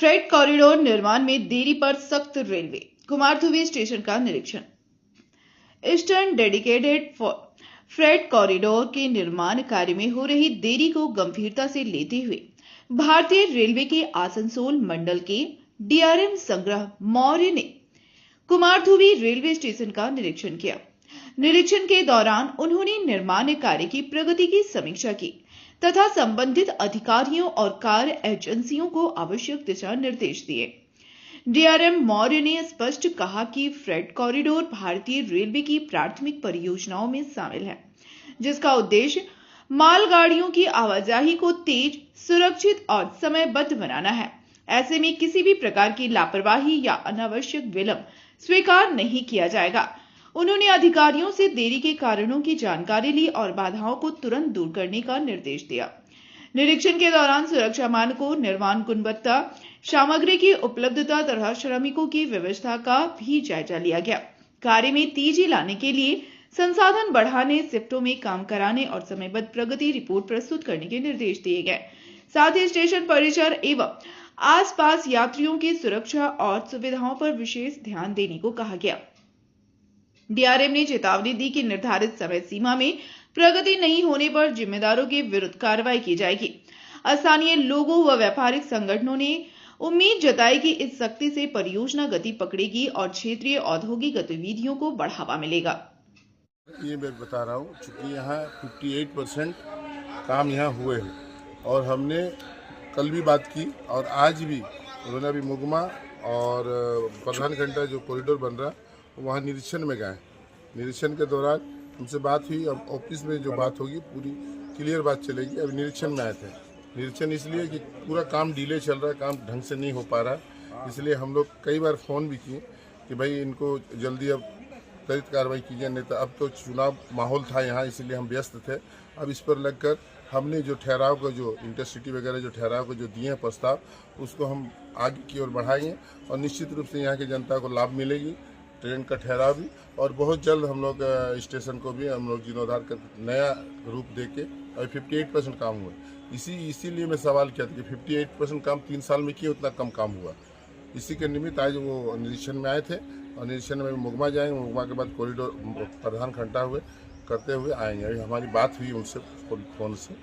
Freight corridor निर्माण में देरी पर सख्त रेलवे। कुमारधुवी स्टेशन का निरीक्षण। ईस्टर्न डेडिकेटेड फ्रेट कॉरिडोर के निर्माण कार्य में हो रही देरी को गंभीरता से लेते हुए भारतीय रेलवे के आसनसोल मंडल के डीआरएम संग्रह मौर्य ने कुमारधुवी रेलवे स्टेशन का निरीक्षण किया। निरीक्षण के दौरान उन्होंने निर्माण कार्य की प्रगति की समीक्षा की तथा संबंधित अधिकारियों और कार्य एजेंसियों को आवश्यक दिशा निर्देश दिए। डीआरएम मौर्य ने स्पष्ट कहा कि फ्रेट कॉरिडोर भारतीय रेलवे की प्राथमिक परियोजनाओं में शामिल है, जिसका उद्देश्य मालगाड़ियों की आवाजाही को तेज, सुरक्षित और समयबद्ध बनाना है। ऐसे में किसी भी प्रकार की लापरवाही या अनावश्यक विलंब स्वीकार नहीं किया जाएगा। उन्होंने अधिकारियों से देरी के कारणों की जानकारी ली और बाधाओं को तुरंत दूर करने का निर्देश दिया। निरीक्षण के दौरान सुरक्षा मानकों, निर्माण गुणवत्ता, सामग्री की उपलब्धता तथा श्रमिकों की व्यवस्था का भी जायजा लिया गया। कार्य में तेजी लाने के लिए संसाधन बढ़ाने, शिफ्टों में काम कराने और समयबद्ध प्रगति रिपोर्ट प्रस्तुत करने के निर्देश दिए गए। साथ ही स्टेशन परिसर एवं आसपास यात्रियों की सुरक्षा और सुविधाओं पर विशेष ध्यान देने को कहा गया। डीआरएम ने चेतावनी दी कि निर्धारित समय सीमा में प्रगति नहीं होने पर जिम्मेदारों के विरुद्ध कार्रवाई की जाएगी। स्थानीय लोगों व व्यापारिक संगठनों ने उम्मीद जताई कि इस सख्ती से परियोजना गति पकड़ेगी और क्षेत्रीय औद्योगिक गतिविधियों को बढ़ावा मिलेगा। ये मैं बता रहा हूँ, चूँकि यहाँ 58% काम यहाँ हुए हैं और हमने कल भी बात की और आज भी उन्होंने अभी मुगमा और प्रधान घंटा जो कॉरिडोर बन रहा वहाँ निरीक्षण में गए। निरीक्षण के दौरान हमसे बात हुई। अब ऑफिस में जो बात होगी पूरी क्लियर बात चलेगी। अभी निरीक्षण में आए थे। निरीक्षण इसलिए कि पूरा काम डिले चल रहा है, काम ढंग से नहीं हो पा रहा, इसलिए हम लोग कई बार फ़ोन भी किए कि भाई इनको जल्दी अब त्वरित कार्रवाई कीजिए, नहीं तो अब तो चुनाव माहौल था यहाँ, इसलिए हम व्यस्त थे। अब इस पर लगकर हमने जो ठहराव का जो इंटरसिटी वगैरह जो ठहराव को जो दिए हैं प्रस्ताव, उसको हम आगे की ओर बढ़ाएंगे और निश्चित रूप से यहाँ की जनता को लाभ मिलेगी, ट्रेन का ठहराव भी, और बहुत जल्द हम लोग स्टेशन को भी हम लोग जीर्णोद्धार कर नया रूप दे के। अभी 58% काम हुआ। इसीलिए मैं सवाल किया था कि 58% काम 3 साल में क्यों उतना कम काम हुआ। इसी के निमित्त आज वो निरीक्षण में आए थे और निरीक्षण में मुगमा जाएंगे। मुगमा के बाद कॉरिडोर प्रधान घंटा हुए करते हुए आएंगे। अभी हमारी बात हुई उनसे फ़ोन से।